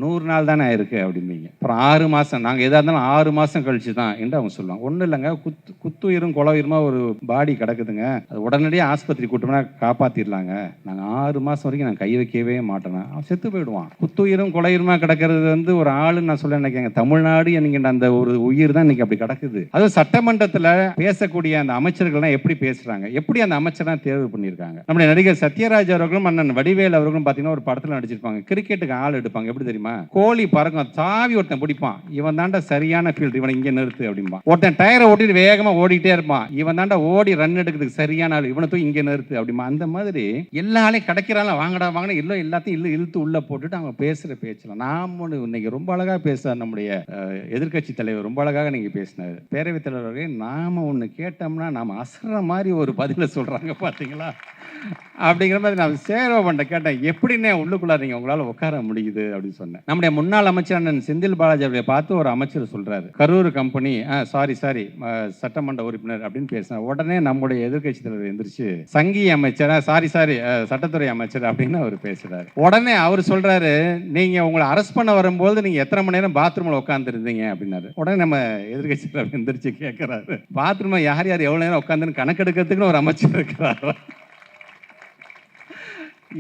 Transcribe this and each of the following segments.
100 நாள் தானே ஆயிருக்கு அப்படிம்பீங்க. அப்புறம் 6 மாதம், நாங்கள் எதாக இருந்தாலும் 6 மாதம் கழிச்சு தான் என்று அவங்க சொல்லுவாங்க. ஒன்றும் இல்லைங்க, குத்துயிரும் குலவுயிருமா ஒரு பாடி கிடக்குதுங்க, அது உடனடியாக ஆஸ்பத்திரி கூட்டம்னா காப்பாற்றிடலாங்க, நாங்கள் 6 மாதம் வரைக்கும் நான் கை வைக்கவே மாட்டேனா, அவன் செத்து போயிடுவான். குத்துயிரும் குலவுயிருமா கிடக்கிறது வந்து ஒரு ஆளுன்னு நான் சொல்ல நினைக்கிறேங்க. தமிழ்நாடு என்கின்ற அந்த ஒரு உயிர் தான் இன்னைக்கு அப்படி கிடக்குது. அதுவும் சட்டமன்றத்தில் பேசக்கூடிய அந்த அமைச்சர்கள்லாம் எப்படி பேசுறாங்க, எப்படி அந்த அமைச்சர்லாம் தேர்வு பண்ணியிருக்காங்க. நம்முடைய நடிகர் சத்யராஜ் அவர்களும் அண்ணன் வடிவேல் அவர்களும் பார்த்தீங்கன்னா ஒரு படத்தில் நடிச்சிருப்பாங்க. கிரிக்கெட்டுக்கு ஆள் எடுப்பாங்க, எப்படி தெரியுமா, கோழி பறக்கும், தாவி ஒருத்தன் பிடிப்பான், இவன் தாண்டா சரியான ஃபீல்டு, இவனை இங்கே நிறுத்து அப்படிம்பா. ஒருத்தன் டயரை ஓட்டிட்டு வேகமாக ஓடிட்டே இருப்பான், இவன் தாண்டா ஓடி ரன் எடுக்கிறதுக்கு சரியான ஆள், இவனை தூக்கி இங்கே நிறுத்து அப்படிமா. அந்த மாதிரி எல்லா ஆளையும் கிடைக்கிறாங்க, வாங்கடா வாங்கினா இல்லை எல்லாத்தையும் இழுத்து உள்ள போட்டுட்டு அவங்க பேசுகிற பேச்சலாம். நாம் ஒன்று இன்னைக்கு ரொம்ப அழகாக பேசுகிறார் நம்முடைய எதிர்கட்சி தலைவர், ரொம்ப அழகாக நீங்கள் பேசினார். பேரவைத் தலைவர்களே, நாம் ஒன்று கேட்டோம்னா நாம் அசற மாதிரி ஒரு பதிலை சொல்கிறாங்க பார்த்தீங்களா அப்படிங்கிற மாதிரி நான் சேரவன்ட்ட கேட்டேன், எப்படின்னே உள்ளுக்குள்ளார நீங்கள் உங்களால் உட்கார முடியுது அப்படின்னு சொன்னேன். நம்முடைய முன்னாள் அமைச்சர் செந்தில் பாலாஜி அவர்களை பார்த்து ஒரு அமைச்சர் சொல்கிறாரு, கரூர் கம்பெனி சாரி சட்டமன்ற உறுப்பினர் அப்படின்னு பேசினார். உடனே நம்முடைய எதிர்கட்சி தலைவர் எந்திரிச்சு சங்கி அமைச்சர் சாரி சட்டத்துறை அமைச்சர் அப்படின்னு அவர் பேசுகிறார். உடனே அவர் சொல்கிறாரு, நீங்கள் உங்களை அரெஸ்ட் பண்ண வரும்போது நீங்கள் எத்தனை மணி நேரம் பாத்ரூமில் உட்காந்துருந்தீங்க அப்படின்னாரு. உடனே நம்ம எதிர்கட்சி தலைவர் எந்திரிச்சு கேட்குறாரு, பாத்ரூமில் யார் யார் எவ்வளோ நேரம் உட்காந்துன்னு கணக்கெடுக்கிறதுக்குன்னு ஒரு அமைச்சர் இருக்கிறார்.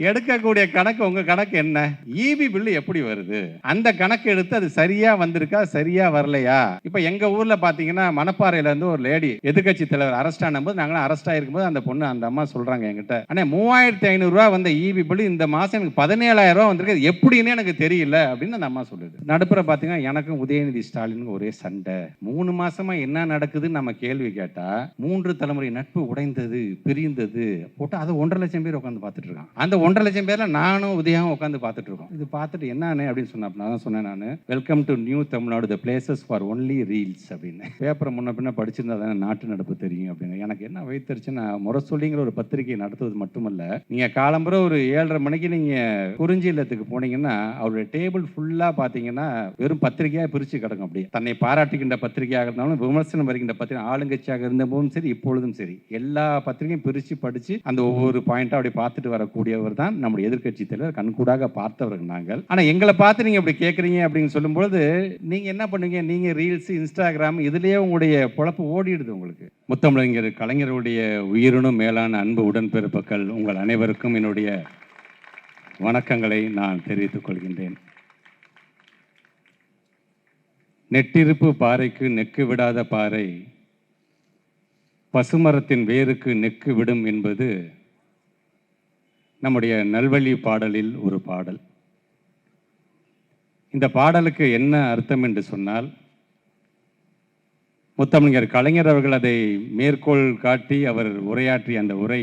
எடுக்கக்கூடிய கணக்கு உங்க கணக்கு என்ன, ஈபி பில்லு எப்படி வருது, அந்த கணக்கு எடுத்து அது சரியா வந்திருக்கா சரியா வரலையா. இப்ப எங்க ஊர்ல பாத்தீங்கன்னா மணப்பாறையில இருந்து ஒரு லேடி எதிர்கட்சி தலைவர் அரெஸ்ட் ஆனபோது, நாங்களாம் அரெஸ்ட் ஆயிருக்கும் போது அந்த பொண்ணு அந்த அம்மா சொல்றாங்க என்கிட்ட, அண்ணே 3500 ரூபா வந்த ஈபி பில்லு இந்த மாசம் எனக்கு 17,000 ரூபா வந்திருக்கு, எப்படின்னு எனக்கு தெரியல அப்படின்னு அந்த அம்மா சொல்லுது. நடுப்புற பாத்தீங்கன்னா எனக்கும் உதயநிதி ஸ்டாலின் ஒரே சண்டை. 3 மாசமா என்ன நடக்குதுன்னு நம்ம கேள்வி கேட்டா 3 தலைமுறை நட்பு உடைந்தது பிரிந்தது போட்டு அதை 1.5 லட்சம் பேர் உட்காந்து பார்த்துட்டு இருக்கான். அந்த 1.5 லட்சம் பேர்ல நானும் உதயம் உட்காந்து பார்த்துட்டு இருக்கோம். இது பார்த்துட்டு என்னன்னு அப்படின்னு சொன்ன சொன்னேன் நான், welcome to new Tamil Nadu, the places for only reels அப்படின்னு. பேப்பரை முன்ன பின்ன படிச்சிருந்தா தானே நாட்டு நடப்பு தெரியும் அப்படின்னு. எனக்கு என்ன வைத்தறிச்சுன்னா, முரசொலிங்கிற ஒரு பத்திரிகை நடத்துவது மட்டுமல்ல, நீங்க காலம்புற ஒரு 7:30 மணிக்கு நீங்க குறிஞ்சி இல்லத்துக்கு போனீங்கன்னா அவருடைய டேபிள் ஃபுல்லா பாத்தீங்கன்னா வெறும் பத்திரிகையா பிரிச்சு கிடக்கும். அப்படியே தன்னை பாராட்டுகின்ற பத்திரிகையாக இருந்தாலும் விமர்சனம் வருகின்ற பத்திரிகை, ஆளுங்கட்சியாக இருந்தபோதும் சரி இப்பொழுதும் சரி, எல்லா பத்திரிகையும் பிரிச்சு படிச்சு அந்த ஒவ்வொரு பாயிண்டா அப்படி பார்த்துட்டு வரக்கூடியவர் தான் நம்முடைய எதிர்கட்சி தலைவர். கண்கூடாக பார்த்தவர்கள் நாங்கள். ஆனா எங்களை பார்த்து நீங்க இப்படி கேட்குறீங்க அப்படின்னு சொல்லும்போது நீங்க என்ன பண்ணுவீங்க, நீங்க ரீல்ஸ் இன்ஸ்டாகிராம் இதுலயே உங்களுடைய பொழப்பு ஓடிடுது. உங்களுக்கு முத்தமிழறிஞர் கலைஞருடைய உயிரினும் மேலான அன்பு உடன்பிறப்புகள் உங்கள் அனைவருக்கும் என்னுடைய வணக்கங்களை நான் தெரிவித்துக் கொள்கின்றேன். நெட்டிருப்பு பாறைக்கு நெக்கு விடாத பாறை பசுமரத்தின் வேருக்கு நெக்கு விடும் என்பது நம்முடைய நல்வழி பாடலில் ஒரு பாடல். இந்த பாடலுக்கு என்ன அர்த்தம் என்று சொன்னால், முத்தமிழர் கலைஞர் அவர்கள் அதை மேற்கோள் காட்டி அவர் உரையாற்றிய அந்த உரை,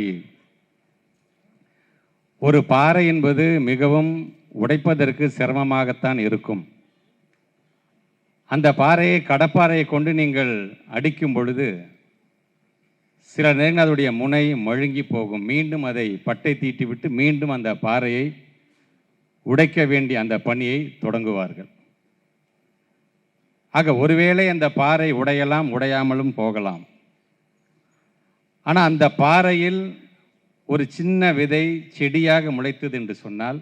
ஒரு பாறை என்பது மிகவும் உடைப்பதற்கு சிரமமாகத்தான் இருக்கும். அந்த பாறையை கடப்பாறையை கொண்டு நீங்கள் அடிக்கும் பொழுது சில நேரங்கள் அதனுடைய முனை மழுங்கி போகும். மீண்டும் அதை பட்டை தீட்டி விட்டு மீண்டும் அந்த பாறையை உடைக்க வேண்டிய அந்த பணியை தொடங்குவார்கள். ஆக ஒருவேளை அந்த பாறை உடையலாம், உடையாமலும் போகலாம். ஆனால் அந்த பாறையில் ஒரு சின்ன விதை செடியாக முளைத்தது என்று சொன்னால்,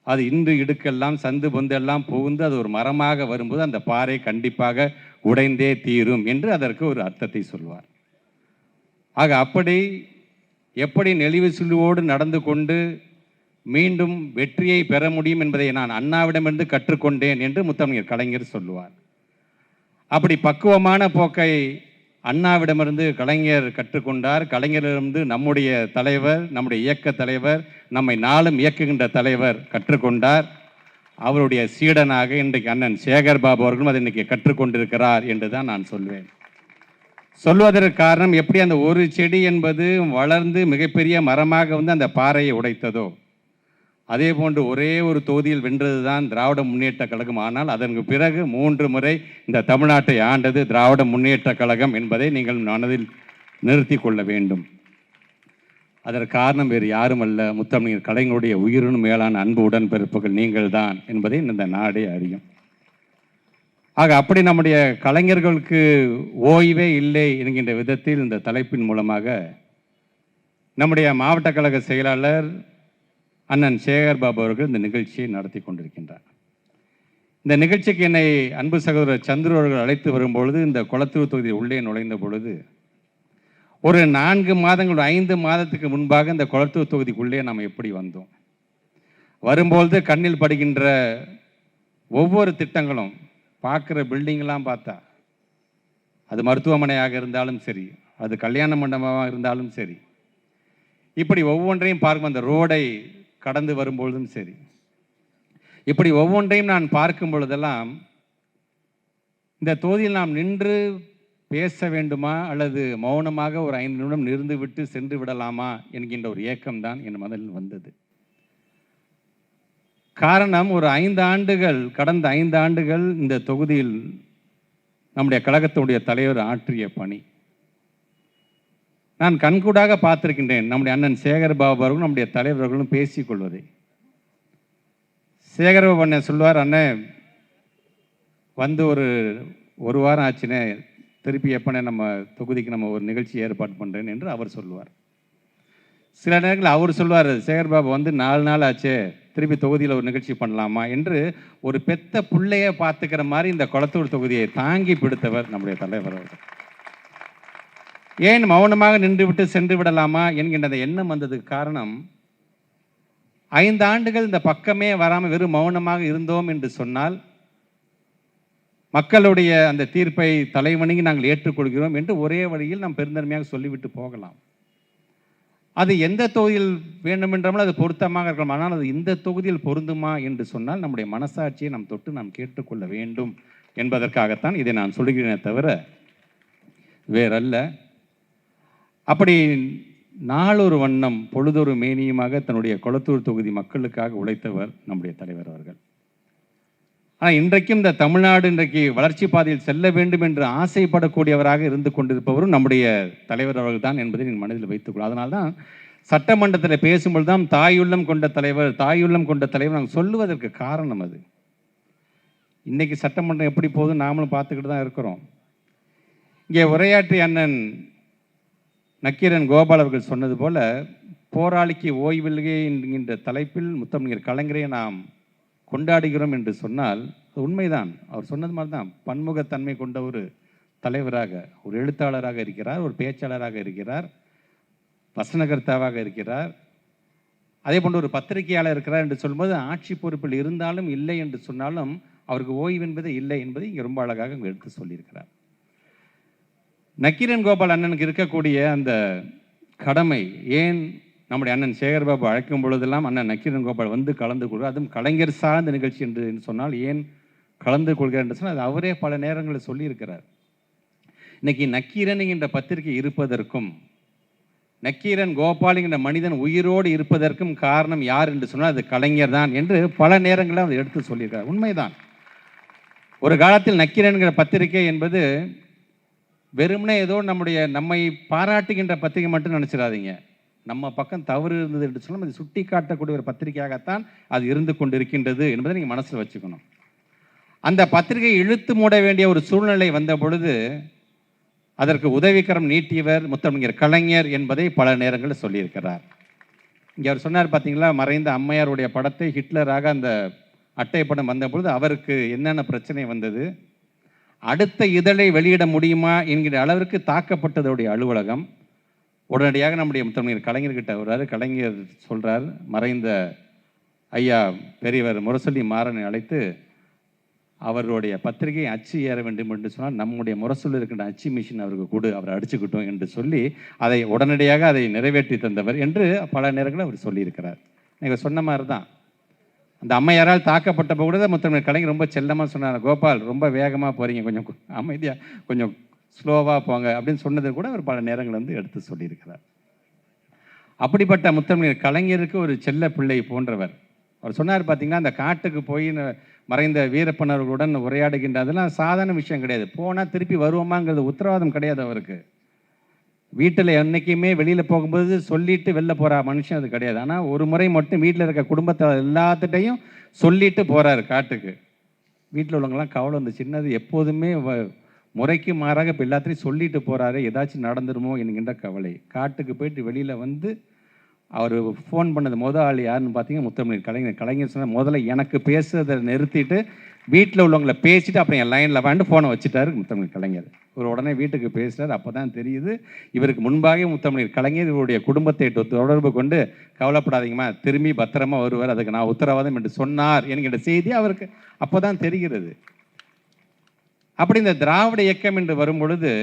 அது இன்று இடுக்கெல்லாம் சந்து பொந்தெல்லாம் புகுந்து அது ஒரு மரமாக வரும்போது அந்த பாறை கண்டிப்பாக உடைந்தே தீரும் என்று அதற்கு ஒரு அர்த்தத்தை சொல்வார். ஆக அப்படி எப்படி நெளிவு சுழிவோடு நடந்து கொண்டு மீண்டும் வெற்றியை பெற முடியும் என்பதை நான் அண்ணாவிடமிருந்து கற்றுக்கொண்டேன் என்று முத்தமிழர் கலைஞர் சொல்லுவார். அப்படி பக்குவமான போக்கை அண்ணாவிடமிருந்து கலைஞர் கற்றுக்கொண்டார். கலைஞரிடமிருந்து நம்முடைய தலைவர், நம்முடைய இயக்க தலைவர், நம்மை நாளும் இயக்குகின்ற தலைவர் கற்றுக்கொண்டார். அவருடைய சீடனாக இன்றைக்கு அண்ணன் சேகர் பாபு அவர்களும் அதை இன்றைக்கு கற்றுக்கொண்டிருக்கிறார் என்று தான் நான் சொல்வேன். சொல்வதற்கு காரணம், எப்படி அந்த ஒரு செடி என்பது வளர்ந்து மிகப்பெரிய மரமாக வந்து அந்த பாறையை உடைத்ததோ, அதே போன்று ஒரே ஒரு தொகுதியில் வென்றது தான் திராவிட முன்னேற்ற கழகம். ஆனால் அதற்கு பிறகு 3 முறை இந்த தமிழ்நாட்டை ஆண்டது திராவிட முன்னேற்ற கழகம் என்பதை நீங்கள் மனதில் நிறுத்தி கொள்ள வேண்டும். அதற்கு காரணம் வேறு யாரும் அல்ல, முத்தமிழர் கலைஞருடைய உயிரினும் மேலான அன்பு உடன்பிறப்புகள் நீங்கள் தான் என்பதை இந்த நாடே அறியும். ஆக அப்படி நம்முடைய கலைஞர்களுக்கு ஓய்வே இல்லை என்கின்ற விதத்தில் இந்த தலைப்பின் மூலமாக நம்முடைய மாவட்ட கழக செயலாளர் அண்ணன் சேகர் பாபு அவர்கள் இந்த நிகழ்ச்சியை நடத்தி கொண்டிருக்கின்றார். இந்த நிகழ்ச்சிக்கு என்னை அன்பு சகோதரர் சந்துரு அவர்கள் அழைத்து வரும்பொழுது, இந்த கொளத்தூர் தொகுதி உள்ளே நுழைந்த பொழுது, ஒரு 4 மாதங்கள் 5 மாதத்துக்கு முன்பாக இந்த கொளத்தூர் தொகுதிக்குள்ளே நாம் எப்படி வந்தோம், வரும்பொழுது கண்ணில் படுகின்ற ஒவ்வொரு திட்டங்களும், பார்க்குற பில்டிங்லாம் பார்த்தா, அது மருத்துவமனையாக இருந்தாலும் சரி, அது கல்யாண மண்டபமாக இருந்தாலும் சரி, இப்படி ஒவ்வொன்றையும் பார்க்கும் அந்த ரோடை கடந்து வரும்பொழுதும் சரி, இப்படி ஒவ்வொன்றையும் நான் பார்க்கும் பொழுதெல்லாம் இந்த தொகுதியில் நாம் நின்று பேச வேண்டுமா அல்லது மௌனமாக ஒரு 5 நிமிடம் நிறுந்து விட்டு சென்று விடலாமா என்கின்ற ஒரு ஏக்கம்தான் என் மனதில் வந்தது. காரணம், ஒரு 5 ஆண்டுகள், கடந்த 5 ஆண்டுகள் இந்த தொகுதியில் நம்முடைய கழகத்துடைய தலைவர் ஆற்றிய பணி நான் கண்கூடாக பார்த்திருக்கின்றேன். நம்முடைய அண்ணன் சேகர்பாபு அவர்களும் நம்முடைய தலைவர்களும் பேசிக்கொள்வதை. சேகர்பாபு அண்ணன் சொல்லுவார், அண்ணன் வந்து ஒரு வாரம் ஆச்சுனே, திருப்பி எப்பனே நம்ம தொகுதிக்கு நம்ம ஒரு நிகழ்ச்சி ஏற்பாடு பண்ணுறேன் என்று அவர் சொல்லுவார். சில நேரங்களில் அவர் சொல்லுவார், சேகர்பாபு வந்து 4 நாள் ஆச்சே, திருப்பி தொகுதியில் ஒரு நிகழ்ச்சி பண்ணலாமா என்று ஒரு பெத்த பிள்ளையை பார்த்துக்கிற மாதிரி இந்த கொளத்தூர் தொகுதியை தாங்கி பிடித்தவர் நம்முடைய தலைவர் அவர்கள். ஏன் மௌனமாக நின்று விட்டு சென்று விடலாமா என்கின்ற எண்ணம் வந்ததுக்கு காரணம், 5 ஆண்டுகள் இந்த பக்கமே வராமல் வெறும் மௌனமாக இருந்தோம் என்று சொன்னால், மக்களுடைய அந்த தீர்ப்பை தலைவணங்கி நாங்கள் ஏற்றுக்கொள்கிறோம் என்று ஒரே வழியில் நாம் பெருந்தன்மையாக சொல்லிவிட்டு போகலாம். அது எந்த தொகுதியில் வேண்டுமென்றாலும் அது பொருத்தமாக இருக்கலாம். ஆனால் அது இந்த தொகுதியில் பொருந்துமா என்று சொன்னால் நம்முடைய மனசாட்சியை நாம் தொட்டு நாம் கேட்டுக்கொள்ள வேண்டும் என்பதற்காகத்தான் இதை நான் சொல்கிறேனே தவிர வேறல்ல. அப்படி நாளொரு வண்ணம் பொழுதொரு மேனியுமாக தன்னுடைய கொளத்தூர் தொகுதி மக்களுக்காக உழைத்தவர் நம்முடைய தலைவர் அவர்கள். ஆனால் இன்றைக்கும் இந்த தமிழ்நாடு இன்றைக்கு வளர்ச்சி பாதையில் செல்ல வேண்டும் என்று ஆசைப்படக்கூடியவராக இருந்து கொண்டிருப்பவரும் நம்முடைய தலைவர் அவர்கள் தான் என்பதை நீங்கள் மனதில் வைத்துக்கொள்ளும். அதனால்தான் சட்டமன்றத்தில் பேசும்பொழுது தான் தாயுள்ளம் கொண்ட தலைவர் நாங்கள் சொல்லுவதற்கு காரணம் அது. இன்னைக்கு சட்டமன்றம் எப்படி போகுது நாமளும் பார்த்துக்கிட்டு தான் இருக்கிறோம். இங்கே உரையாற்றிய அண்ணன் நக்கீரன் கோபால் அவர்கள் சொன்னது போல, போராளிக்கு ஓய்வில்லை என்கின்ற தலைப்பில் முத்தமிழர் கலைஞரை நாம் கொண்டாடுகிறோம் என்று சொன்னால் உண்மைதான். அவர் சொன்னது மாதிரி தான், பன்முகத்தன்மை கொண்ட ஒரு தலைவராக, ஒரு எழுத்தாளராக இருக்கிறார், ஒரு பேச்சாளராக இருக்கிறார், வசனகர்த்தாவாக இருக்கிறார், அதே போன்று ஒரு பத்திரிகையாளர் இருக்கிறார் என்று சொல்லும்போது ஆட்சி பொறுப்பில் இருந்தாலும் இல்லை என்று சொன்னாலும் அவருக்கு ஓய்வு என்பது இல்லை என்பதை இங்கே ரொம்ப அழகாக எடுத்து சொல்லியிருக்கிறார். நக்கீரன் கோபால் அண்ணனுக்கு இருக்கக்கூடிய அந்த கடமை, ஏன் நம்முடைய அண்ணன் சேகர்பாபு அழைக்கும் பொழுதெல்லாம் அண்ணன் நக்கீரன் கோபால் வந்து கலந்து கொள்கிறார், அதுவும் கலைஞர் சார்ந்த நிகழ்ச்சி என்று சொன்னால் ஏன் கலந்து கொள்கிறார் என்று சொன்னால் அது அவரே பல நேரங்களில் சொல்லியிருக்கிறார். இன்னைக்கு நக்கீரன் என்கின்ற பத்திரிகை இருப்பதற்கும் நக்கீரன் கோபால் என்கிற மனிதன் உயிரோடு இருப்பதற்கும் காரணம் யார் என்று சொன்னால் அது கலைஞர் தான் என்று பல நேரங்களில் அவர் எடுத்து சொல்லியிருக்கிறார். உண்மைதான். ஒரு காலத்தில் நக்கீரன் என்கிற பத்திரிகை என்பது வெறுமனே ஏதோ நம்மை பாராட்டுகின்ற பத்திரிகை மட்டும் நினைச்சிடாதீங்க. நம்ம பக்கம் தவறு இருந்தது என்று சொன்னால் அது சுட்டி காட்டக்கூடிய ஒரு பத்திரிகையாகத்தான் அது இருந்து கொண்டிருக்கின்றது என்பதை நீங்கள் மனசில் வச்சுக்கணும். அந்த பத்திரிகை இழுத்து மூட வேண்டிய ஒரு சூழ்நிலை வந்த பொழுது அதற்கு உதவிக்கரம் நீட்டியவர் முத்தமிழர் கலைஞர் என்பதை பல நேரங்களில் சொல்லியிருக்கிறார். இங்கே அவர் சொன்னார் பார்த்தீங்களா, மறைந்த அம்மையாருடைய படத்தை ஹிட்லராக அந்த அட்டை படம் வந்த பொழுது அவருக்கு என்னென்ன பிரச்சனை வந்தது, அடுத்த இதழை வெளியிட முடியுமா என்கிற அளவிற்கு தாக்கப்பட்டதுடைய அலுவலகம். உடனடியாக நம்முடைய முத்தமிழர் கலைஞர்கிட்ட வர்றாரு. கலைஞர் சொல்கிறார், மறைந்த ஐயா பெரியவர் முரசொலி மாறனை அழைத்து அவருடைய பத்திரிகை அச்சு ஏற வேண்டும் என்று சொன்னால் நம்முடைய முரசொலி இருக்கின்ற அச்சு மிஷின் அவருக்கு கொடு, அவர் அடிச்சுக்கிட்டோம் என்று சொல்லி அதை உடனடியாக அதை நிறைவேற்றி தந்தவர் என்று பல நேரங்களில் அவர் சொல்லியிருக்கிறார். நீங்கள் சொன்ன மாதிரி தான் அந்த அம்மையாரால் தாக்கப்பட்டப்போ கூட முத்தமிழர் கலைஞர் ரொம்ப செல்லமாக சொன்னார், கோபால் ரொம்ப வேகமாக போகிறீங்க, கொஞ்சம் அமைதியாக கொஞ்சம் ஸ்லோவாக போங்க அப்படின்னு சொன்னது கூட அவர் பல நேரங்கள் வந்து எடுத்து சொல்லியிருக்கிறார். அப்படிப்பட்ட முத்தமிழர் கலைஞருக்கு ஒரு செல்ல பிள்ளை போன்றவர். அவர் சொன்னார் பார்த்தீங்கன்னா, அந்த காட்டுக்கு போய் மறைந்த வீரப்பனர்களுடன் உரையாடுகின்ற அதெல்லாம் சாதாரண விஷயம் கிடையாது. போனால் திருப்பி வருவோமாங்கிறது உத்தரவாதம் கிடையாது அவருக்கு. வீட்டில் என்றைக்குமே வெளியில் போகும்போது சொல்லிட்டு வெளில போகிற மனுஷன் அது கிடையாது. ஆனால் ஒரு முறை மட்டும் வீட்டில் இருக்க குடும்பத்தை எல்லாத்துட்டையும் சொல்லிட்டு போகிறாரு காட்டுக்கு. வீட்டில் உள்ளவங்களாம் கவலை வந்து சின்னது, எப்போதுமே முறைக்கு மாறாக இப்போ எல்லாத்தையும் சொல்லிட்டு போகிறாரு, ஏதாச்சும் நடந்துருமோ என்கின்ற கவலை. காட்டுக்கு போயிட்டு வெளியில் வந்து அவர் ஃபோன் பண்ணது ஆள் யாருன்னு பார்த்தீங்கன்னா முத்தமிழ் கலைஞர். கலைஞர் சொன்ன முதல்ல எனக்கு பேசுறதை நிறுத்திட்டு வீட்டில் உள்ளவங்களை பேசிட்டு அப்புறம் என் லைனில் வாண்டு ஃபோனை வச்சுட்டாரு முத்தமிழ் கலைஞர். இவர் உடனே வீட்டுக்கு பேசுகிறார். அப்போ தான் தெரியுது இவருக்கு முன்பாகவே முத்தமிழ் கலைஞர் இவருடைய குடும்பத்தை தொடர்பு கொண்டு கவலைப்படாதீங்கம்மா, திரும்பி பத்திரமா வருவார், அதுக்கு நான் உத்தரவாதம் என்று சொன்னார் என்கிற செய்தி அவருக்கு அப்போ தான் தெரிகிறது. அப்படி இந்த திராவிட இயக்கம் என்று வரும் பொழுது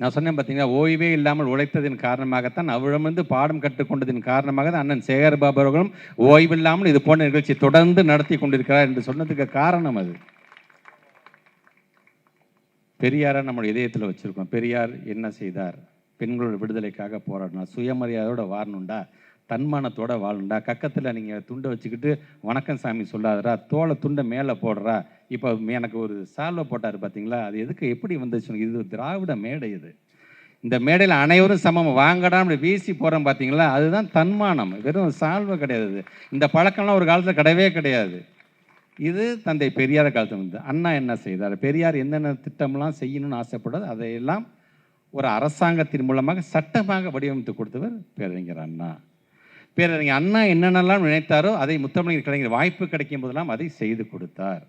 நான் சொன்னேன் பார்த்தீங்கன்னா, ஓய்வே இல்லாமல் உழைத்ததின் காரணமாகத்தான் அவ்விடமிருந்து பாடம் கற்றுக்கொண்டதின் காரணமாக தான் அண்ணன் சேகர்பாபு அவர்களும் ஓய்வில்லாமல் இது போன்ற நிகழ்ச்சி தொடர்ந்து நடத்தி கொண்டிருக்கிறார் என்று சொன்னதுக்கு காரணம் அது. பெரியாரை நம்முடைய இதயத்தில் வச்சிருக்கோம். பெரியார் என்ன செய்தார்? பெண்களோட விடுதலைக்காக போராடினார். சுயமரியாதையோட வாழணுண்டா, தன்மானத்தோட வாழணுண்டா. கக்கத்தில் நீங்கள் துண்டை வச்சுக்கிட்டு வணக்கம் சாமி சொல்லாதரா, தோலை துண்டை மேலே போடுறா. இப்போ எனக்கு ஒரு சால்வை போட்டார் பார்த்தீங்களா, அது எதுக்கு எப்படி வந்துச்சு? இது திராவிட மேடை. இது இந்த மேடையில் அனைவரும் சமம் வாங்கடான்னு வீசி போகிறோம் பார்த்தீங்களா, அதுதான் தன்மானம். வெறும் சால்வை கிடையாது. இந்த பழக்கம்லாம் ஒரு காலத்தில் கிடையவே கிடையாது. இது தந்தை பெரியார் காலத்தில் வந்து அண்ணா என்ன செய்தார்? பெரியார் என்னென்ன திட்டம்லாம் செய்யணும்னு ஆசைப்படுறது அதையெல்லாம் ஒரு அரசாங்கத்தின் மூலமாக சட்டமாக வடிவமைத்து கொடுத்தவர் பேரறிஞர் அண்ணா. பேரறிஞர் அண்ணா என்னென்னலாம் நினைத்தாரோ அதை முத்தமிழ் கலைஞர் வாய்ப்பு கிடைக்கும் போதெல்லாம் அதை செய்து கொடுத்தார்.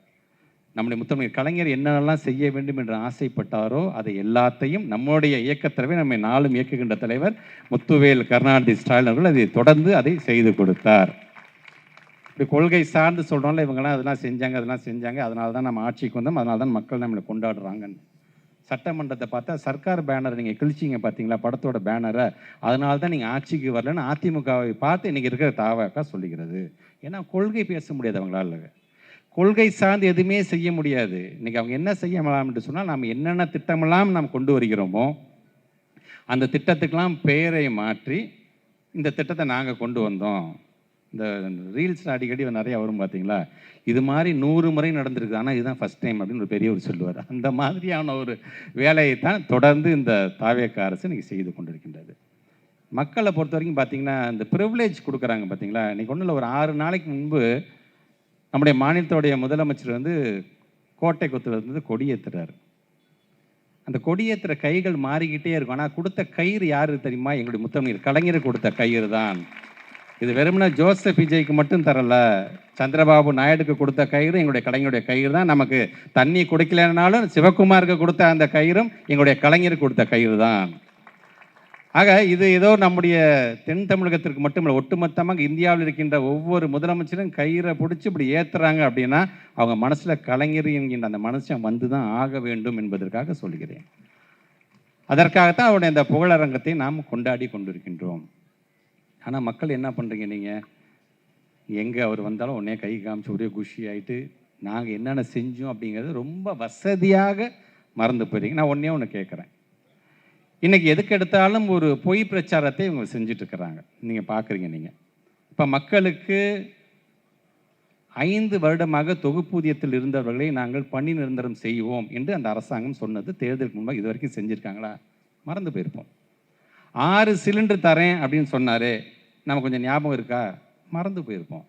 நம்முடைய முத்தமிழ் கலைஞர் என்னென்னலாம் செய்ய வேண்டும் என்று ஆசைப்பட்டாரோ அதை எல்லாத்தையும் நம்முடைய இயக்கத்தலைவர், நம்மை நாளும் இயக்குகின்ற தலைவர் முத்துவேல் கருணாநிதி ஸ்டாலின் அவர்கள் அதை தொடர்ந்து அதை செய்து கொடுத்தார். இப்படி கொள்கை சார்ந்து சொல்கிறோம்ல, இவங்கெல்லாம் அதெல்லாம் செஞ்சாங்க, அதெல்லாம் செஞ்சாங்க, அதனால தான் நம்ம ஆட்சிக்கு வந்தோம், அதனால தான் மக்கள் நம்மளை கொண்டாடுறாங்கன்னு. சட்டமன்றத்தை பார்த்தா சர்க்கார் பேனர் நீங்கள் கிழிச்சிங்க பார்த்தீங்களா, படத்தோட பேனரை, அதனால தான் நீங்கள் ஆட்சிக்கு வரலன்னு அதிமுகவை பார்த்து இன்றைக்கி இருக்கிற தாவக சொல்லுகிறது. ஏன்னா கொள்கை பேச முடியாது அவங்களால, கொள்கை சார்ந்து எதுவுமே செய்ய முடியாது. இன்றைக்கி அவங்க என்ன செய்யலாம் என்று சொன்னால், நாம் என்னென்ன திட்டமெல்லாம் நாம் கொண்டு வருகிறோமோ அந்த திட்டத்துக்கெல்லாம் பெயரை மாற்றி இந்த திட்டத்தை நாங்கள் கொண்டு வந்தோம். இந்த ரீல்ஸ் அடிக்கடி நிறையா வரும் பார்த்தீங்களா, இது மாதிரி 100 முறை நடந்திருக்கு, ஆனால் இதுதான் ஃபஸ்ட் டைம் அப்படின்னு ஒரு பெரியவர் சொல்லுவார். அந்த மாதிரியான ஒரு வேலையை தான் தொடர்ந்து இந்த தாவேக அரசு இன்றைக்கி செய்து கொண்டிருக்கின்றது. மக்களை பொறுத்த வரைக்கும் பார்த்தீங்கன்னா, இந்த ப்ரிவிலேஜ் கொடுக்குறாங்க பார்த்தீங்களா. இன்றைக்கி ஒன்றும் இல்லை, ஒரு 6 நாளைக்கு முன்பு நம்முடைய மாநிலத்தோடைய முதலமைச்சர் வந்து கோட்டை கொத்துலேருந்து கொடியேற்றுறாரு. அந்த கொடியேற்றுற கைகள் மாறிக்கிட்டே இருக்கும். ஆனால் கொடுத்த கயிறு யாரு தெரியுமா? எங்களுடைய முத்தமிழ் கலைஞர் கொடுத்த கயிறு தான். இது வெறுமனே ஜோசப் விஜய்க்கு மட்டும் தரல, சந்திரபாபு நாயுடுக்கு கொடுத்த கயிறு எங்களுடைய கலைஞருடைய கயிறு தான். நமக்கு தண்ணி குடிக்கலனாலும் சிவகுமாருக்கு கொடுத்த அந்த கயிறும் எங்களுடைய கலைஞருக்கு கொடுத்த கயிறு தான். ஆக இது ஏதோ நம்முடைய தென் தமிழகத்திற்கு மட்டுமல்ல, ஒட்டுமொத்தமாக இந்தியாவில் இருக்கின்ற ஒவ்வொரு முதலமைச்சரும் கயிறை பிடிச்சி இப்படி ஏற்றுறாங்க அப்படின்னா அவங்க மனசில் கலைஞர் என்கின்ற அந்த மனுஷன் வந்து தான் ஆக வேண்டும் என்பதற்காக சொல்கிறேன். அதற்காகத்தான் அவருடைய அந்த புகழரங்கத்தை நாம் கொண்டாடி கொண்டிருக்கின்றோம். ஆனால் மக்கள் என்ன பண்ணுறீங்க? நீங்கள் எங்கே அவர் வந்தாலும் உடனே கை காமிச்சு ஒரே குஷி ஆகிட்டு நாங்கள் என்னென்ன செஞ்சோம் அப்படிங்கிறது ரொம்ப வசதியாக மறந்து போயிடுறீங்க. நான் ஒன்று கேட்குறேன், இன்றைக்கி எதுக்கு எடுத்தாலும் ஒரு பொய் பிரச்சாரத்தை இவங்க செஞ்சிட்ருக்கிறாங்க. நீங்கள் பார்க்குறீங்க. நீங்கள் இப்போ மக்களுக்கு 5 வருடமாக தொகுப்பூதியத்தில் இருந்தவர்களை நாங்கள் பணி நிரந்தரம் செய்வோம் என்று அந்த அரசாங்கம் சொன்னது தேர்தலுக்கு முன்பாக இது வரைக்கும் செஞ்சுருக்காங்களா? மறந்து போயிருப்போம். 6 சிலிண்டர் தரேன் அப்படின்னு சொன்னார், நம்ம கொஞ்சம் ஞாபகம் இருக்கா? மறந்து போயிருப்போம்.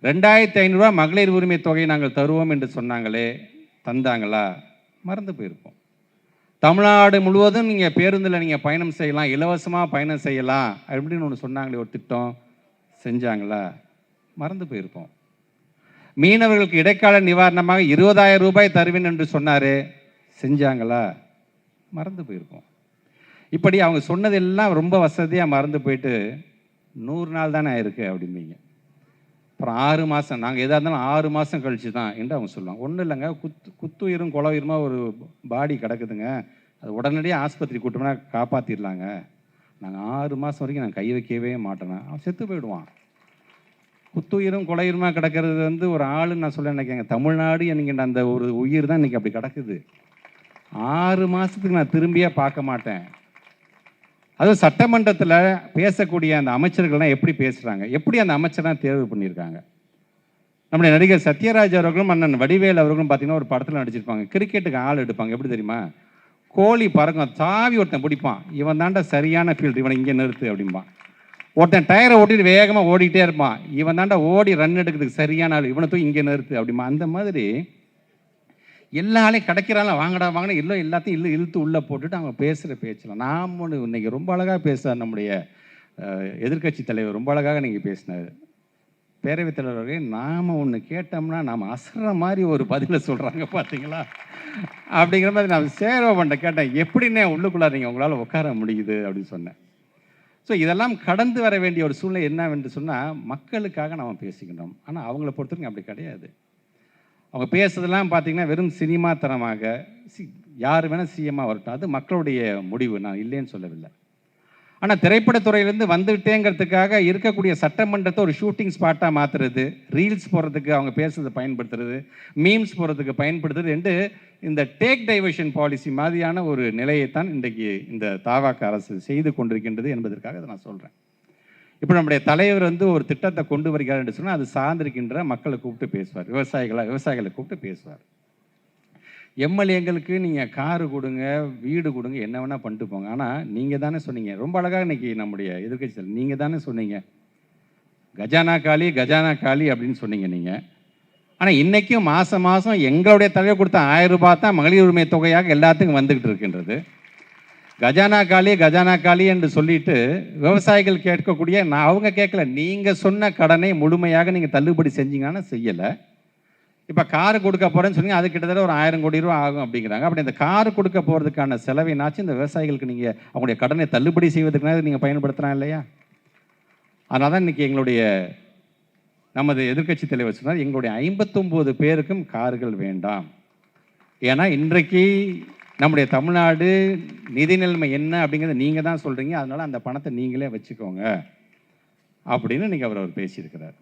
2500 ரூபா மகளிர் உரிமை தொகையை நாங்கள் தருவோம் என்று சொன்னாங்களே, தந்தாங்களா? மறந்து போயிருப்போம். தமிழ்நாடு முழுவதும் நீங்கள் பேருந்தில் நீங்கள் பயணம் செய்யலாம், இலவசமாக பயணம் செய்யலாம் அப்படின்னு ஒன்று சொன்னாங்களே, ஒரு திட்டம் செஞ்சாங்களா? மறந்து போயிருப்போம். மீனவர்களுக்கு இடைக்கால நிவாரணமாக 20,000 ரூபாய் தருவேன் என்று சொன்னார், செஞ்சாங்களா? மறந்து போயிருப்போம். இப்படி அவங்க சொன்னதெல்லாம் ரொம்ப வசதியாக மறந்து போயிட்டு 100 நாள் தானே ஆயிருக்கு அப்படிம்பீங்க. அப்புறம் 6 மாதம், நாங்கள் எதாக இருந்தாலும் 6 மாதம் கழிச்சு தான் என்று அவங்க சொல்லுவாங்க. ஒன்றும் இல்லைங்க, குத்துயிரும் குலவுயிருமா ஒரு பாடி கிடக்குதுங்க, அது உடனடியாக ஆஸ்பத்திரி கூட்டம்னா காப்பாற்றிடலாங்க, நாங்கள் 6 மாதம் வரைக்கும் நாங்கள் கை வைக்கவே மாட்டேனா, அவன் செத்து போயிடுவான். குத்துயிரும் குலையுருமா கிடக்கிறது வந்து ஒரு ஆளுன்னு நான் சொல்ல நினைக்கிறேங்க. தமிழ்நாடு என்கின்ற அந்த ஒரு உயிர் தான் இன்றைக்கி அப்படி கிடக்குது. 6 மாதத்துக்கு நான் திரும்பியே பார்க்க மாட்டேன். அதுவும் சட்டமன்றத்தில் பேசக்கூடிய அந்த அமைச்சர்கள்லாம் எப்படி பேசுகிறாங்க, எப்படி அந்த அமைச்சர்லாம் தேர்வு பண்ணியிருக்காங்க. நம்முடைய நடிகர் சத்யராஜ் அவர்களும் அண்ணன் வடிவேல் அவர்களும் பார்த்தீங்கன்னா ஒரு படத்தில் நடிச்சிருப்பாங்க. கிரிக்கெட்டுக்கு ஆள் எடுப்பாங்க. எப்படி தெரியுமா? கோழி பறக்கும், தாவி ஒருத்தன் பிடிப்பான், இவன் தாண்டா சரியான ஃபீல்டு, இவனை இங்கே நிறுத்து அப்படிம்பான். ஒருத்தன் டயரை ஓட்டிட்டு வேகமாக ஓடிக்கிட்டே இருப்பான், இவன் தாண்டா ஓடி ரன் எடுக்கிறதுக்கு சரியான ஆள், இவனை தூக்கி இங்கே நிறுத்து அப்படிமா. அந்த மாதிரி எல்லா ஆளையும் கிடைக்கிறாங்கள வாங்கடா வாங்கினா இல்லை, எல்லாத்தையும் இழுத்து உள்ளே போட்டுட்டு அவங்க பேசுகிற பேச்சலாம். நாம் ஒன்று இன்னைக்கு ரொம்ப அழகாக பேசுகிறார் நம்முடைய எதிர்க்கட்சி தலைவர் ரொம்ப அழகாக நீங்கள் பேசினார். பேரவைத் தலைவர்களே, நாம் ஒன்று கேட்டோம்னா நாம் அசற மாதிரி ஒரு பதிலை சொல்கிறாங்க பார்த்தீங்களா அப்படிங்கிற மாதிரி நான் சேரவன்ட்ட கேட்டேன், எப்படின்னே உள்ளுக்குள்ளார நீங்கள் உங்களால் உட்கார முடியுது அப்படின்னு சொன்னேன். ஸோ இதெல்லாம் கடந்து வர வேண்டிய ஒரு சூழ்நிலை என்னவென்று சொன்னால், மக்களுக்காக நாம் பேசிக்கணும். ஆனால் அவங்கள பொறுத்தவரைக்கும் அப்படி கிடையாது. அவங்க பேசுறதெல்லாம் பார்த்தீங்கன்னா வெறும் சினிமா தரமாக, யார் வேணால் சிஎம்மாக வரட்டும், அது மக்களுடைய முடிவு, நான் இல்லைன்னு சொல்லவில்லை. ஆனால் திரைப்படத்துறையிலேருந்து வந்துவிட்டேங்கிறதுக்காக இருக்கக்கூடிய சட்டமன்றத்தை ஒரு ஷூட்டிங் ஸ்பாட்டாக மாற்றுறது, ரீல்ஸ் போடுறதுக்கு அவங்க பேசுறதை பயன்படுத்துறது, மீம்ஸ் போடுறதுக்கு பயன்படுத்துறது என்று இந்த டேக் டைவர்ஷன் பாலிசி மாதிரியான ஒரு நிலையைத்தான் இன்றைக்கு இந்த தாவாக்க அரசு செய்து கொண்டிருக்கின்றது என்பதற்காக அதை நான் சொல்கிறேன். இப்போ நம்முடைய தலைவர் ஒரு திட்டத்தை கொண்டு வருகிறார் என்று சொன்னால், அது சார்ந்திருக்கின்ற மக்களை கூப்பிட்டு பேசுவார், விவசாயிகளை கூப்பிட்டு பேசுவார். எம்எல்ஏங்களுக்கு நீங்கள் காரு கொடுங்க, வீடு கொடுங்க, என்ன வேணால் பண்ணிட்டு போங்க. ஆனால் நீங்கள் தானே சொன்னீங்க, ரொம்ப அழகாக இன்றைக்கி நம்முடைய எதிர்க்கட்சியில் நீங்கள் தானே சொன்னீங்க, கஜானா காலி கஜானா காலி அப்படின்னு சொன்னீங்க நீங்கள். ஆனால் இன்றைக்கும் மாதம் மாதம் எங்களுடைய தலைவர் கொடுத்த 1000 ரூபாய் தான் மகளிர் உரிமை தொகையாக எல்லாத்துக்கும் வந்துக்கிட்டு இருக்கின்றது. கஜானா காலி என்று சொல்லிட்டு விவசாயிகள் கேட்கக்கூடிய, அவங்க கேட்கல, நீங்கள் சொன்ன கடனை முழுமையாக நீங்கள் தள்ளுபடி செஞ்சீங்கன்னா செய்யலை. இப்போ காரு கொடுக்க போகிறேன்னு சொன்னீங்க, அது கிட்டத்தட்ட ஒரு 1000 கோடி ரூபா ஆகும் அப்படிங்கிறாங்க. அப்படி இந்த காரு கொடுக்க போகிறதுக்கான செலவினாச்சும் இந்த விவசாயிகளுக்கு நீங்கள் அவங்களுடைய கடனை தள்ளுபடி செய்வதற்காக நீங்கள் பயன்படுத்தலாம் இல்லையா? அதனால தான் இன்றைக்கி எங்களுடைய நமது எதிர்க்கட்சி தலைவர் சொன்னார், எங்களுடைய 59 பேருக்கும் கார்கள் வேண்டாம். ஏன்னா இன்றைக்கு நம்முடைய தமிழ்நாடு நிதி நிலைமை என்ன அப்படிங்கிறத நீங்கள் தான் சொல்கிறீங்க, அதனால் அந்த பணத்தை நீங்களே வச்சுக்கோங்க அப்படின்னு இன்றைக்கி அவர் பேசியிருக்கிறார்.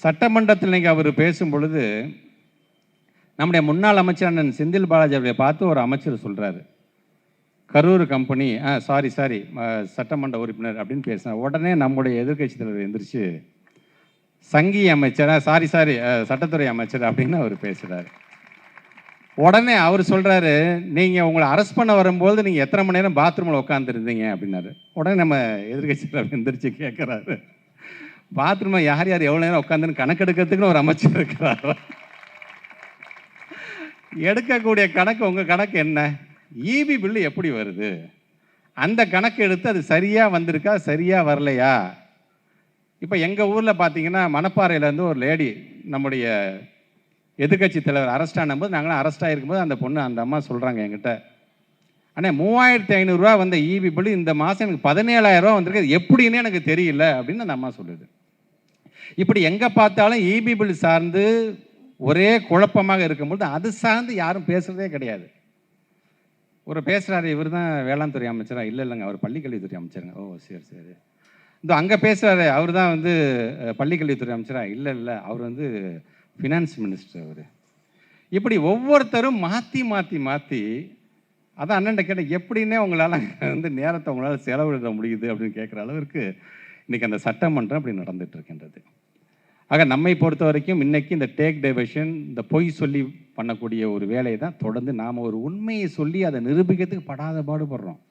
சட்டமன்றத்தில் இன்றைக்கி அவர் பேசும் பொழுது நம்முடைய முன்னாள் அமைச்சர் அண்ணன் செந்தில் பாலாஜி அவர்களை பார்த்து ஒரு அமைச்சர் சொல்கிறாரு, கரூர் கம்பெனி சாரி சட்டமன்ற உறுப்பினர் அப்படின்னு பேசினார். உடனே நம்முடைய எதிர்க்கட்சி தலைவர் எந்திரிச்சு சங்கி அமைச்சர் சாரி சட்டத்துறை அமைச்சர் அப்படின்னு அவர் பேசுகிறார். உடனே அவர் சொல்கிறாரு, நீங்கள் உங்களை அரெஸ்ட் பண்ண வரும்போது நீங்கள் எத்தனை மணி நேரம் பாத்ரூமில் உட்காந்துருந்தீங்க அப்படின்னாரு. உடனே நம்ம எதிர்க்கட்சி தலைவர் எந்திரிச்சு கேட்குறாரு, பாத்ரூமில் யார் யார் எவ்வளோ நேரம் உட்காந்துன்னு கணக்கெடுக்கிறதுக்குன்னு ஒரு அமைச்சர் இருக்கிறார். எடுக்கக்கூடிய கணக்கு உங்கள் கணக்கு என்ன? ஈபி பில்லு எப்படி வருது, அந்த கணக்கு எடுத்து அது சரியாக வந்திருக்கா சரியாக வரலையா? இப்போ எங்கள் ஊரில் பார்த்தீங்கன்னா மணப்பாறையிலேருந்து ஒரு லேடி நம்முடைய எதிர்க்கட்சி தலைவர் அரெஸ்ட் ஆனும்போது, நாங்களாம் அரெஸ்ட் ஆகிருக்கும்போது அந்த அம்மா சொல்கிறாங்க என்கிட்ட, ஆனால் 3500 ரூபா வந்த ஈபி பில்லு இந்த மாதம் எனக்கு 17,000 ரூபா வந்திருக்கு, எப்படின்னு எனக்கு தெரியல அப்படின்னு அந்த அம்மா சொல்லுது. இப்படி எங்கே பார்த்தாலும் ஈபி பில் சார்ந்து ஒரே குழப்பமாக இருக்கும்போது அது சார்ந்து யாரும் பேசுகிறதே கிடையாது. ஒரு பேசுகிறாரு, இவர் தான் வேளாண் துறை அமைச்சரா? இல்லைங்க, அவர் பள்ளிக்கல்வித்துறை அமைச்சருங்க. ஓ சரி. இந்த அங்கே பேசுகிறாரு, அவர் தான் பள்ளிக்கல்வித்துறை அமைச்சரா? இல்லை, அவர் ஃபினான்ஸ் மினிஸ்டர் அவர். இப்படி ஒவ்வொருத்தரும் மாற்றி அதான் அண்ணன்ட்ட கேட்டேன், எப்படின்னே உங்களால் நேரத்தை உங்களால் செலவிட முடியுது அப்படின்னு கேட்குற அளவிற்கு இன்றைக்கி அந்த சட்டமன்றம் அப்படி நடந்துட்டு இருக்கின்றது. ஆக நம்மை பொறுத்த வரைக்கும் இன்றைக்கி இந்த டேக் டைவர்ஷன், இந்த பொய் சொல்லி பண்ணக்கூடிய ஒரு வேலையை தான் தொடர்ந்து நாம் ஒரு உண்மையை சொல்லி அதை நிரூபிக்கிறதுக்கு படாத பாடுபடுறோம்.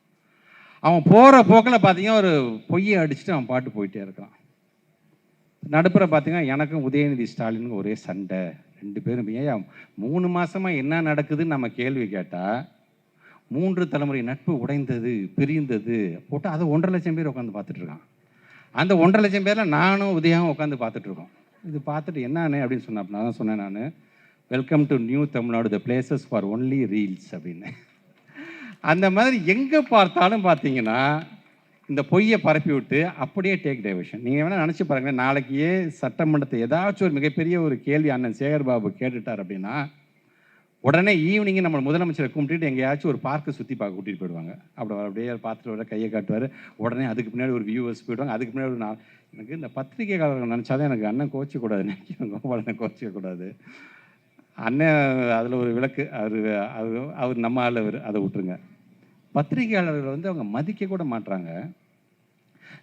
அவன் போகிற போக்கில் பார்த்தீங்கன்னா ஒரு பொய்யை அடிச்சுட்டு அவன் பாட்டு போயிட்டே இருக்கான். நடுப்புற பார்த்தீங்கன்னா எனக்கும் உதயநிதி ஸ்டாலினுக்கும் ஒரே சண்டை, 2 பேரும். ஏன் 3 மாதமாக என்ன நடக்குதுன்னு நம்ம கேள்வி கேட்டால், 3 தலைமுறை நட்பு உடைந்தது, பிரிந்தது போட்டு அதை 1.5 லட்சம் பேர் உட்காந்து பார்த்துட்ருக்கான். அந்த 1.5 லட்சம் பேரில் நானும் உதயாவும் உட்காந்து பார்த்துட்ருக்கோம். இது பார்த்துட்டு என்னன்னு அப்படின்னு சொன்னேன். நான் தான் சொன்னேன், நான் welcome to new Tamil Nadu, the places for only reels அப்படின்னு. அந்த மாதிரி எங்கே பார்த்தாலும் பார்த்தீங்கன்னா இந்த பொய்யை பரப்பி விட்டு அப்படியே டேக் டைவர்ஷன். நீங்கள் வேணால் நினச்சி பாருங்களேன், நாளைக்கே சட்டமன்றத்தை ஏதாச்சும் ஒரு மிகப்பெரிய ஒரு கேள்வி அண்ணன் சேகர் பாபு கேட்டுட்டார் அப்படின்னா, உடனே ஈவினிங்கு நம்ம முதலமைச்சரை கும்பிட்டுட்டு எங்கேயாச்சும் ஒரு பார்க்கை சுற்றி பார்க்க கூட்டிகிட்டு போயிடுவாங்க. அப்படியே பார்த்துட்டு வர கையை காட்டுவார். உடனே அதுக்கு பின்னாடி ஒரு வியூவர்ஸ் போயிடுவாங்க. அதுக்கு பின்னாடி ஒரு எனக்கு இந்த பத்திரிகையாளர்கள் நினச்சாதான் எனக்கு அண்ணன் கோச்சிக்கூடாது, நினைக்கிறேன் கோபாலனை கோச்சிக்கக்கூடாது. அண்ணன் அதில் ஒரு விளக்கு, அவர் நம்ம ஆள், அதை விட்டுருங்க. பத்திரிகையாளர்கள் அவங்க மதிக்க கூட மாட்டுறாங்க.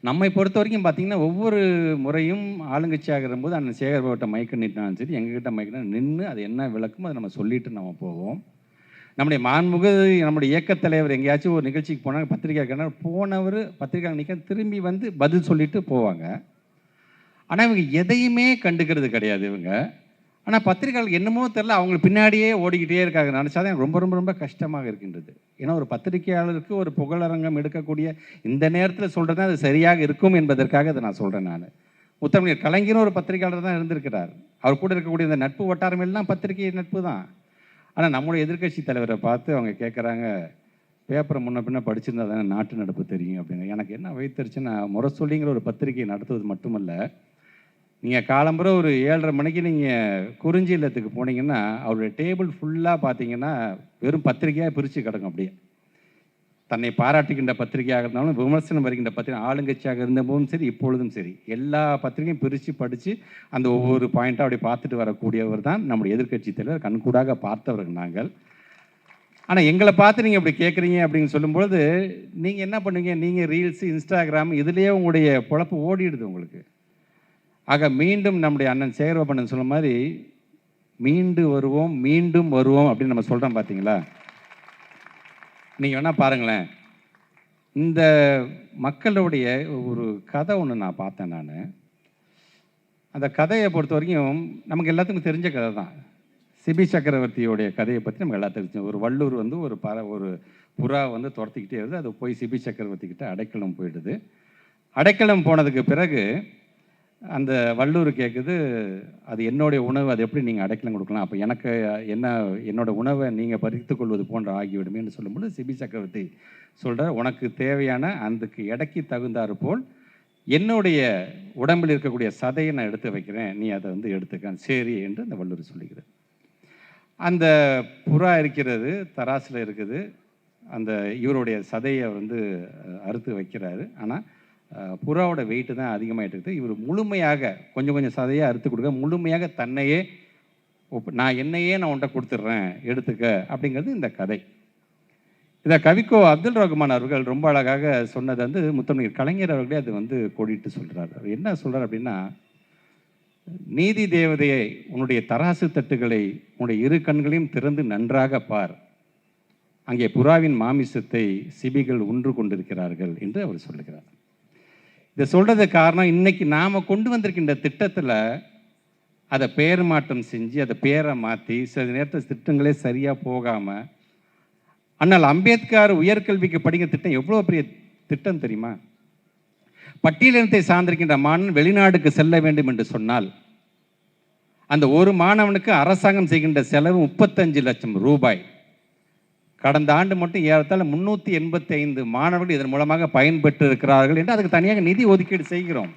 நம்மை பொறுத்த வரைக்கும் பார்த்தீங்கன்னா ஒவ்வொரு முறையும் ஆளுங்கட்சியாகிற போது அண்ணன் சேகர் பாபுட்ட மைக்கு நிட்டாலும் சரி, எங்ககிட்ட மைக்கு நின்று அது என்ன விளக்குமோ அதை நம்ம சொல்லிட்டு நம்ம போவோம். நம்முடைய மாண்புமிகு நம்முடைய இயக்கத் தலைவர் எங்கேயாச்சும் ஒரு நிகழ்ச்சிக்கு போனாங்க, பத்திரிகையாளர் போனவர் பத்திரிகையாளர் நிற்க திரும்பி பதில் சொல்லிட்டு போவாங்க. ஆனால் இவங்க எதையுமே கண்டுக்கிறது கிடையாது. இவங்க ஆனால் பத்திரிகையாளர்கள் என்னமோ தெரில அவங்களுக்கு பின்னாடியே ஓடிக்கிட்டே இருக்காங்க. நினச்சாதான் எனக்கு ரொம்ப ரொம்ப ரொம்ப கஷ்டமாக இருக்கின்றது. ஏன்னா ஒரு பத்திரிகையாளருக்கு ஒரு புகழரங்கம் எடுக்கக்கூடிய இந்த நேரத்தில் சொல்கிறது அது சரியாக இருக்கும் என்பதற்காக அதை நான் சொல்கிறேன். நான் முத்தமிழர் கலைஞரும் ஒரு பத்திரிகையாளர் தான் இருந்திருக்கிறார். அவர் கூட இருக்கக்கூடிய இந்த நட்பு வட்டாரம் எல்லாம் பத்திரிகை நட்பு தான். ஆனால் நம்முடைய எதிர்க்கட்சி தலைவரை பார்த்து அவங்க கேட்குறாங்க, பேப்பரை முன்ன பின்ன படிச்சிருந்தா தானே நாட்டு நடப்பு தெரியும் அப்படிங்க. எனக்கு என்ன வைத்தறிச்சுன்னா, முரசொலிங்கிற ஒரு பத்திரிகையை நடத்துவது மட்டுமல்ல, நீங்கள் காலம்புற ஒரு 7:30 மணிக்கு நீங்கள் குறிஞ்சி இல்லத்துக்கு போனீங்கன்னா அவருடைய டேபிள் ஃபுல்லாக பார்த்தீங்கன்னா வெறும் பத்திரிகையாக பிரித்து கிடக்கும். அப்படியே தன்னை பாராட்டுகின்ற பத்திரிகையாக இருந்தாலும் விமர்சனம் வருகின்ற பத்திரிகை, ஆளுங்கட்சியாக இருந்தபோதும் சரி இப்பொழுதும் சரி எல்லா பத்திரிகையும் பிரித்து படித்து அந்த ஒவ்வொரு பாயிண்ட்டாக அப்படி பார்த்துட்டு வரக்கூடியவர் தான் நம்முடைய எதிர்க்கட்சி தலைவர். கண்கூடாக பார்த்தவர்கள் நாங்கள். ஆனால் எங்களை பார்த்து நீங்கள் இப்படி கேட்குறீங்க அப்படின்னு சொல்லும்பொழுது நீங்கள் என்ன பண்ணுவீங்க? நீங்கள் ரீல்ஸு, இன்ஸ்டாகிராம் இதுலேயே உங்களுடைய பொழப்பு ஓடிடுது உங்களுக்கு. ஆக மீண்டும் நம்முடைய அண்ணன் சேகர்பாபண்ணன் சொன்ன மாதிரி மீண்டு வருவோம், மீண்டும் வருவோம் அப்படின்னு நம்ம சொல்கிறோம். பார்த்தீங்களா? நீங்கள் வேணால் பாருங்களேன், இந்த மக்களுடைய ஒரு கதை ஒன்று நான் பார்த்தேன். நான் அந்த கதையை பொறுத்த வரைக்கும் நமக்கு எல்லாத்துக்கும் தெரிஞ்ச கதை தான். சிபி சக்கரவர்த்தியோடைய கதையை பற்றி நமக்கு எல்லாத்துக்கும் தெரியும். ஒரு வள்ளூர் வந்து ஒரு புறா வந்து துரத்திக்கிட்டே வருது. அது போய் சிபி சக்கரவர்த்தி கிட்ட அடைக்கலம் போயிடுது. அடைக்கலம் போனதுக்கு பிறகு அந்த வள்ளூர் கேட்குது, அது என்னுடைய உணவு, அது எப்படி நீங்கள் அடைக்கலம் கொடுக்கலாம்? அப்போ எனக்கு என்னோடய உணவை நீங்கள் பறித்து கொள்வது போன்ற ஆகிவிடுமேன்னு சொல்லும்போது சிபி சக்கரவர்த்தி சொல்கிறார், உனக்கு தேவையான அதுக்கு எடைக்கு தகுந்தாறு போல் என்னுடைய உடம்பில் இருக்கக்கூடிய சதையை நான் எடுத்து வைக்கிறேன், நீ அதை வந்து எடுத்துக்க, சரி என்று அந்த வள்ளூர் சொல்லுகிறது. அந்த புறா இருக்கிறது, தராசில் இருக்குது. அந்த இவருடைய சதையை வந்து அறுத்து வைக்கிறாரு. ஆனால் புறாவோட வெயிட்டு தான் அதிகமாகிட்டு இருக்குது. இவர் முழுமையாக கொஞ்சம் கொஞ்சம் சதையை அறுத்து கொடுக்க, முழுமையாக தன்னையே நான் உன்ட்ட கொடுத்துட்றேன் எடுத்துக்க அப்படிங்கிறது இந்த கதை. இதை கவிக்கோ அப்துல் ரஹ்மான் அவர்கள் ரொம்ப அழகாக சொன்னது வந்து முத்தமிழர் கலைஞர் அவர்களே அது வந்து கோடிட்டு சொல்கிறார். அவர் என்ன சொல்கிறார் அப்படின்னா, நீதி தேவதையை உன்னுடைய தராசு தட்டுகளை உன்னுடைய இரு கண்களையும் திறந்து நன்றாக பார், அங்கே புறாவின் மாமிசத்தை சிபிகள் உண்டு கொண்டிருக்கிறார்கள் என்று அவர் சொல்லுகிறார். இதை சொல்கிறது காரணம், இன்னைக்கு நாம் கொண்டு வந்திருக்கின்ற திட்டத்தில் அதை பெயர் மாற்றம் செஞ்சு அதை பேரை மாற்றி சில நேரத்தில் திட்டங்களே சரியாக போகாமல், ஆனால் அம்பேத்கர் உயர்கல்விக்கு படிக்கிற திட்டம் எவ்வளோ பெரிய திட்டம் தெரியுமா? பட்டியலினத்தை சார்ந்திருக்கின்ற மாணவன் வெளிநாடுக்கு செல்ல வேண்டும் என்று சொன்னால் அந்த ஒரு மாணவனுக்கு அரசாங்கம் செய்கின்ற செலவு 35 லட்சம் ரூபாய். கடந்த ஆண்டு மட்டும் ஏறத்தாழ 385 மாணவர்கள் இதன் மூலமாக பயன்பெற்று இருக்கிறார்கள் என்று அதுக்கு தனியாக நிதி ஒதுக்கீடு செய்கிறோம்.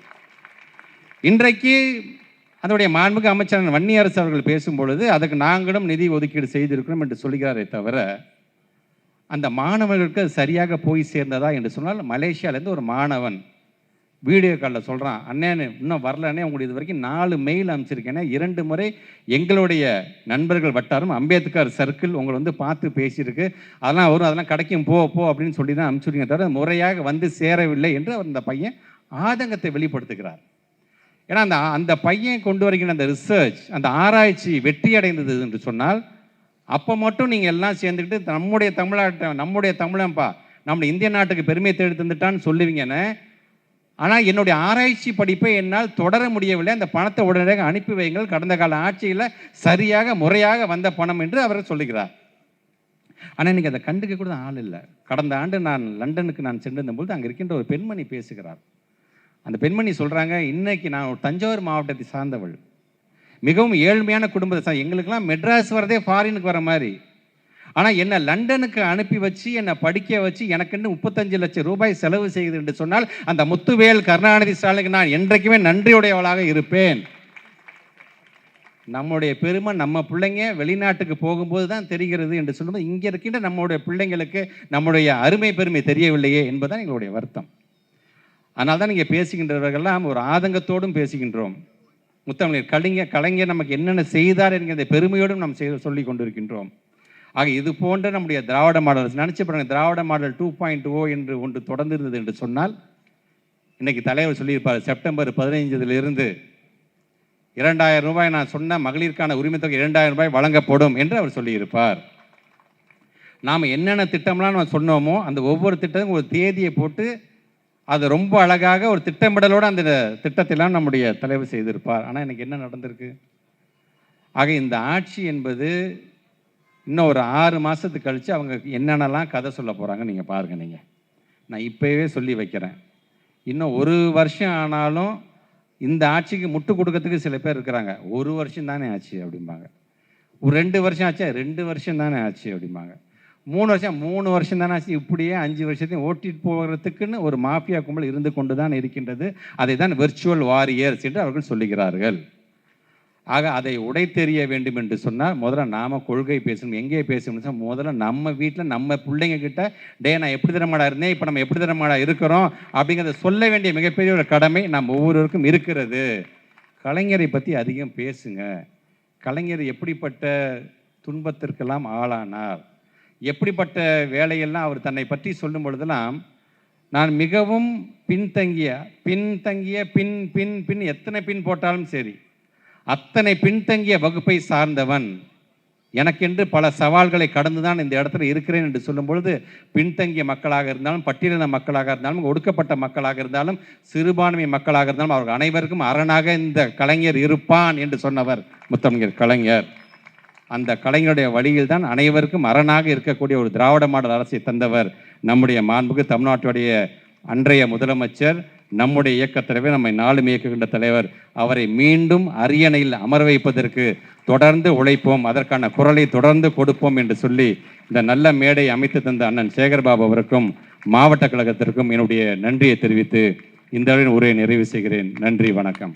இன்றைக்கு அதனுடைய மாண்புமிகு அமைச்சர் வன்னியரசு அவர்கள் பேசும்பொழுது அதுக்கு நாங்களும் நிதி ஒதுக்கீடு செய்திருக்கிறோம் என்று சொல்கிறாரே தவிர, அந்த மாணவர்களுக்கு அது சரியாக போய் சேர்ந்ததா என்று சொன்னால், மலேசியாவிலேருந்து ஒரு மாணவன் வீடியோ காலில் சொல்கிறான், அண்ணன் இன்னும் வரலன்னே, உங்களுக்கு இது வரைக்கும் 4 மெயில் அனுப்பிச்சிருக்கேனே, 2 முறை எங்களுடைய நண்பர்கள் வட்டாரம் அம்பேத்கர் சர்க்கிள் உங்களை வந்து பார்த்து பேசியிருக்கு, அதெல்லாம் கிடைக்கும் போ அப்படின்னு சொல்லி தான் அனுப்பிச்சுருங்க, தவிர முறையாக வந்து சேரவில்லை என்று அந்த பையன் ஆதங்கத்தை வெளிப்படுத்துகிறார். ஏன்னா அந்த பையன் கொண்டு வருகிற அந்த ரிசர்ச், அந்த ஆராய்ச்சி வெற்றி அடைந்தது என்று சொன்னால், அப்போ மட்டும் நீங்கள் எல்லாம் சேர்ந்துக்கிட்டு நம்முடைய தமிழன்பா நம்முடைய இந்திய நாட்டுக்கு பெருமை தேடி தந்துட்டான்னு சொல்லுவீங்கன்னு. ஆனால் என்னுடைய ஆராய்ச்சி படிப்பை என்னால் தொடர முடியவில்லை, அந்த பணத்தை உடனடியாக அனுப்பி வைங்கள், கடந்த கால ஆட்சியில் சரியாக முறையாக வந்த பணம் என்று அவர் சொல்லுகிறார். ஆனால் இன்றைக்கி அதை கண்டுக்க கூட ஆள் இல்லை. கடந்த ஆண்டு நான் லண்டனுக்கு சென்றிருந்தபோது அங்கே இருக்கின்ற ஒரு பெண்மணி பேசுகிறார். அந்த பெண்மணி சொல்கிறாங்க, இன்னைக்கு நான் ஒரு தஞ்சாவூர் மாவட்டத்தை சார்ந்தவள், மிகவும் ஏழ்மையான குடும்பத்தை, எங்களுக்கெல்லாம் மெட்ராஸ் வரதே ஃபாரினுக்கு வர மாதிரி, ஆனால் என்னை லண்டனுக்கு அனுப்பி வச்சு என்னை படிக்க வச்சு எனக்குன்னு 35 லட்சம் ரூபாய் செலவு செய்யுது என்று சொன்னால் அந்த முத்துவேல் கருணாநிதி ஸ்டாலினுக்கு நான் என்றைக்குமே நன்றியுடையவளாக இருப்பேன். நம்முடைய பெருமை நம்ம பிள்ளைங்க வெளிநாட்டுக்கு போகும்போது தான் தெரிகிறது என்று சொல்லும்போது, இங்கே இருக்கின்ற நம்முடைய பிள்ளைங்களுக்கு நம்முடைய அருமை பெருமை தெரியவில்லையே என்பதுதான் எங்களுடைய வருத்தம். அதனால தான் நீங்கள் பேசுகின்றவர்கள்லாம் ஒரு ஆதங்கத்தோடும் பேசுகின்றோம். முத்தமிழர் கலைஞர் நமக்கு என்னென்ன செய்தார் என்கிற பெருமையோடும் நாம் சொல்லி கொண்டிருக்கின்றோம். ஆக இது போன்ற நம்முடைய திராவிட மாடல் நினச்சி பாருங்கள், திராவிட மாடல் 2.0 என்று ஒன்று தொடர்ந்து இருந்தது என்று சொன்னால், இன்னைக்கு தலைவர் சொல்லியிருப்பார், செப்டம்பர் 15 2000 ரூபாய் நான் சொன்ன மகளிருக்கான உரிமை தொகை 2000 ரூபாய் வழங்கப்படும் என்று அவர் சொல்லியிருப்பார். நாம் என்னென்ன திட்டம்லாம் நம்ம சொன்னோமோ அந்த ஒவ்வொரு திட்டமும் ஒரு தேதியை போட்டு அது ரொம்ப அழகாக ஒரு திட்டமிடலோடு அந்த திட்டத்தெல்லாம் நம்முடைய தலைவர் செய்திருப்பார். ஆனால் எனக்கு என்ன நடந்திருக்கு? ஆக இந்த ஆட்சி என்பது இன்னும் ஒரு 6 மாதத்துக்கு கழித்து அவங்க என்னென்னலாம் கதை சொல்ல போகிறாங்க நீங்கள் பாருங்கள். நீங்கள் நான் இப்போவே சொல்லி வைக்கிறேன், இன்னும் 1 வருஷம் ஆனாலும் இந்த ஆட்சிக்கு முட்டு கொடுக்கறதுக்கு சில பேர் இருக்கிறாங்க. 1 வருஷம் தானே ஆச்சு அப்படிம்பாங்க. ஒரு 2 வருஷம் ஆச்சா, 2 வருஷம் தானே ஆச்சு அப்படிம்பாங்க. 3 வருஷம் தானே ஆச்சு. இப்படியே 5 வருஷத்தையும் ஓட்டிட்டு போகிறதுக்குன்னு ஒரு மாஃபியா கும்பல் இருந்து கொண்டு தான் இருக்கின்றது. அதை தான் விர்ச்சுவல் வாரியர்ஸ் என்று அவர்கள் சொல்லுகிறார்கள். ஆக அதை உடைத்தெறிய வேண்டும் என்று சொன்னால் முதல்ல நாம் கொள்கை பேசணும். எங்கே பேசணும்னு சொன்னால் முதல்ல நம்ம வீட்டில் நம்ம பிள்ளைங்க கிட்ட, டே நான் எப்படி தரமாடா இருந்தேன், இப்போ நம்ம எப்படி தரமாடா இருக்கிறோம் அப்படிங்கிறத சொல்ல வேண்டிய மிகப்பெரிய ஒரு கடமை நம்ம ஒவ்வொருவருக்கும் இருக்கிறது. கலைஞரை பற்றி அதிகம் பேசுங்க. கலைஞர் எப்படிப்பட்ட துன்பத்திற்கெல்லாம் ஆளானார், எப்படிப்பட்ட வேலையெல்லாம் அவர் தன்னை பற்றி சொல்லும் பொழுதெல்லாம் நான் மிகவும் பின்தங்கிய பின் பின் பின் எத்தனை பின் போட்டாலும் சரி, அத்தனை பின்தங்கிய வகுப்பை சார்ந்தவன், எனக்கென்று பல சவால்களை கடந்துதான் இந்த இடத்துல இருக்கிறேன் என்று சொல்லும் பொழுது, பின்தங்கிய மக்களாக இருந்தாலும், பட்டியலின மக்களாக இருந்தாலும், ஒடுக்கப்பட்ட மக்களாக இருந்தாலும், சிறுபான்மை மக்களாக இருந்தாலும், அவர்கள் அனைவருக்கும் அரணாக இந்த கலைஞர் இருப்பான் என்று சொன்னவர் முத்தமிழர் கலைஞர். அந்த கலைஞருடைய வழியில் தான் அனைவருக்கும் அரணாக இருக்கக்கூடிய ஒரு திராவிட மாடல் அரசை தந்தவர் நம்முடைய மாண்புக்கு தமிழ்நாட்டுடைய அன்றைய முதலமைச்சர், நம்முடைய இயக்கத்திலவே நம்மை நாளும் இயக்குகின்ற தலைவர். அவரை மீண்டும் அரியணையில் அமர வைப்பதற்கு தொடர்ந்து உழைப்போம், அதற்கான குரலை தொடர்ந்து கொடுப்போம் என்று சொல்லி இந்த நல்ல மேடை அமைத்து தந்த அண்ணன் சேகர்பாபு அவருக்கும் மாவட்ட கழகத்திற்கும் என்னுடைய நன்றியை தெரிவித்து இந்த உரையை நிறைவு செய்கிறேன். நன்றி, வணக்கம்.